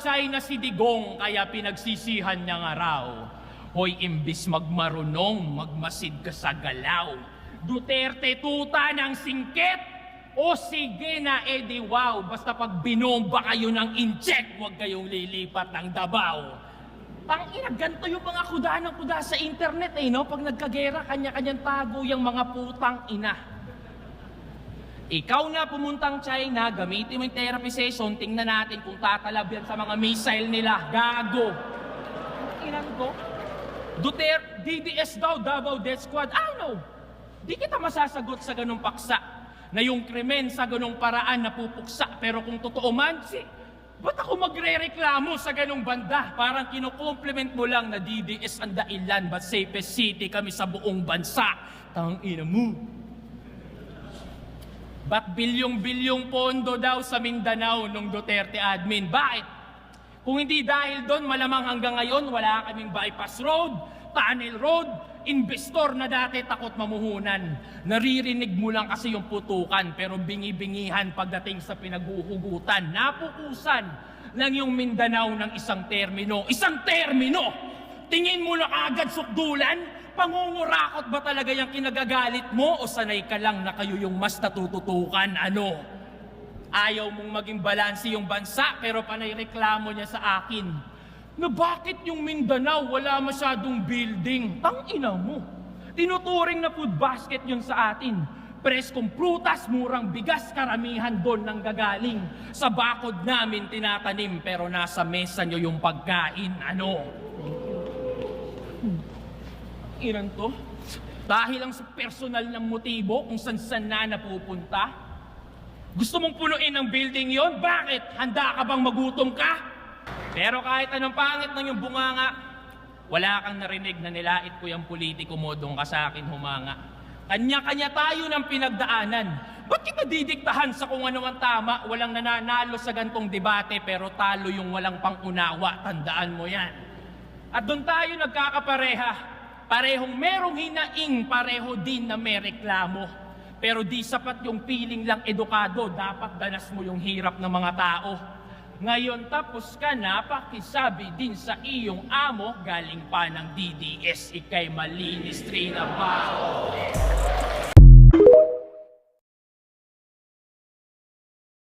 China si Digong kaya pinagsisihan niya nga raw. Hoy, imbis magmarunong, magmasid ka sa galaw. Duterte tuta ng singkit. O sige na, edi wow. Basta pag binomba kayo ng incheck, huwag kayong lilipat ng Davao. Ang ina, ganito yung mga kuda ng kuda sa internet no? Pag nagkagera, kanya-kanyang tago yung mga putang ina. Ikaw na pumuntang China, gamitin mo yung therapy session, tingnan natin kung tatalab yan sa mga missile nila. Gago. Ilan ko? Duterte, DDS daw, Davao Death Squad. No. Di kita masasagot sa ganung paksa na yung krimen sa ganung paraan napupuksa. Pero kung totoo man, ba't ako magre-reklamo sa ganung banda? Parang kinukompliment mo lang na DDS ang dailan, but safest city kami sa buong bansa. Tangina mo. Ba't bilyong-bilyong pondo daw sa Mindanao nung Duterte admin? Bakit? Kung hindi dahil doon, malamang hanggang ngayon wala kaming bypass road, tunnel road, investor na dati takot mamuhunan. Naririnig mo lang kasi yung putukan, pero bingi-bingihan pagdating sa pinaghuhugutan. Napukusan lang yung Mindanao ng isang termino. Isang termino! Tingin mo na agad sukdulan? Pangungurakot ba talaga yung kinagagalit mo o sanay ka lang na kayo yung mas natututukan? Ayaw mong maging balansi yung bansa pero panay reklamo niya sa akin na bakit yung Mindanao wala masyadong building? Tangina mo. Tinuturing na food basket yun sa atin. Preskong prutas, murang bigas, karamihan doon nang gagaling. Sa bakod namin tinatanim pero nasa mesa nyo yung pagkain. Ilan to? Dahil lang sa personal ng motibo kung saan na napupunta? Gusto mong punuin ang building yon? Bakit? Handa ka bang magutom ka? Pero kahit anong pangit ng yung bunganga, wala kang narinig na nilait ko yung politiko mo doon ka sa akin humanga. Kanya-kanya tayo ng pinagdaanan. Ba't kita didiktahan sa kung ano ang tama? Walang nananalo sa gantong debate pero talo yung walang pangunawa. Tandaan mo yan. At doon tayo nagkakapareha. Parehong merong hinaing, pareho din na may reklamo. Pero di sapat yung piling lang edukado, dapat danas mo yung hirap ng mga tao. Ngayon tapos ka na, pakisabi din sa iyong amo, galing pa ng DDS, ikay malinis rin ang bao.